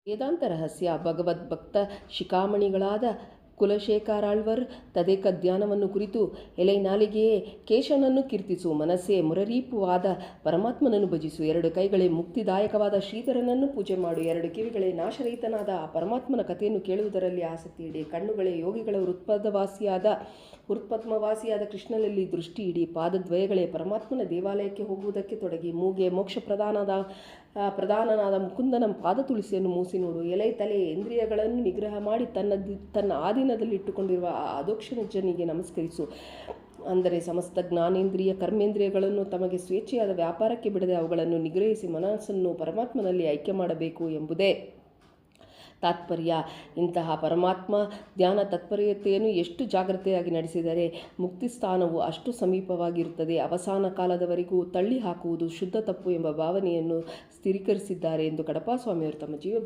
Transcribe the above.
ವೇದಾಂತ ರಹಸ್ಯ ಭಗವದ್ಭಕ್ತ ಶಿಖಾಮಣಿಗಳಾದ ಕುಲಶೇಖರಾಳ್ವರ್ ತದೇಕ ಧ್ಯಾನವನ್ನು ಕುರಿತು ಎಲೆ ನಾಲಿಗೆಯೇ ಕೇಶವನನ್ನು ಕೀರ್ತಿಸು, ಮನಸ್ಸೇ ಮುರರೀಪವಾದ ಪರಮಾತ್ಮನನ್ನು ಭಜಿಸು, ಎರಡು ಕೈಗಳೇ ಮುಕ್ತಿದಾಯಕವಾದ ಶ್ರೀಧರನನ್ನು ಪೂಜೆ ಮಾಡು, ಎರಡು ಕಿವಿಗಳೇ ನಾಶರಹಿತನಾದ ಆ ಪರಮಾತ್ಮನ ಕಥೆಯನ್ನು ಕೇಳುವುದರಲ್ಲಿ ಆಸಕ್ತಿ ಇಡಿ, ಕಣ್ಣುಗಳೇ ಯೋಗಿಗಳ ಹೃತ್ಪದ್ಮವಾಸಿಯಾದ ಕೃಷ್ಣನಲ್ಲಿ ದೃಷ್ಟಿ ಇಡಿ, ಪಾದದ್ವಯಗಳೇ ಪರಮಾತ್ಮನ ದೇವಾಲಯಕ್ಕೆ ಹೋಗುವುದಕ್ಕೆ ತೊಡಗಿ, ಮೂಗೆ ಮೋಕ್ಷ ಪ್ರಧಾನನಾದ ಮುಕುಂದನ ಪಾದ ತುಳಸಿಯನ್ನು ಮೂಸಿ ನೋಡು, ಎಲೆ ತಲೆ ಇಂದ್ರಿಯಗಳನ್ನು ನಿಗ್ರಹ ಮಾಡಿ ತನ್ನ ಆಧೀನದಲ್ಲಿಟ್ಟುಕೊಂಡಿರುವ ಆ ಅಧೋಕ್ಷಜನಿಗೆ ನಮಸ್ಕರಿಸು. ಅಂದರೆ ಸಮಸ್ತ ಜ್ಞಾನೇಂದ್ರಿಯ ಕರ್ಮೇಂದ್ರಿಯಗಳನ್ನು ತಮಗೆ ಸ್ವೇಚ್ಛೆಯಾದ ವ್ಯಾಪಾರಕ್ಕೆ ಬಿಡದೆ ಅವುಗಳನ್ನು ನಿಗ್ರಹಿಸಿ ಮನಸ್ಸನ್ನು ಪರಮಾತ್ಮನಲ್ಲಿ ಐಕ್ಯ ಮಾಡಬೇಕು ಎಂಬುದೇ ತಾತ್ಪರ್ಯ. ಇಂತಹ ಪರಮಾತ್ಮ ಧ್ಯಾನ ತತ್ಪರತೆಯನ್ನು ಎಷ್ಟು ಜಾಗ್ರತೆಯಾಗಿ ನಡೆಸಿದರೆ ಮುಕ್ತಿಸ್ಥಾನವು ಅಷ್ಟು ಸಮೀಪವಾಗಿರುತ್ತದೆ. ಅವಸಾನ ಕಾಲದವರೆಗೂ ತಳ್ಳಿ ಹಾಕುವುದು ಶುದ್ಧ ತಪ್ಪು ಎಂಬ ಭಾವನೆಯನ್ನು ಸ್ಥಿರೀಕರಿಸಿದ್ದಾರೆ ಎಂದು ಕಡಪ ಸ್ವಾಮಿಯವರು ತಮ್ಮ ಜೀವ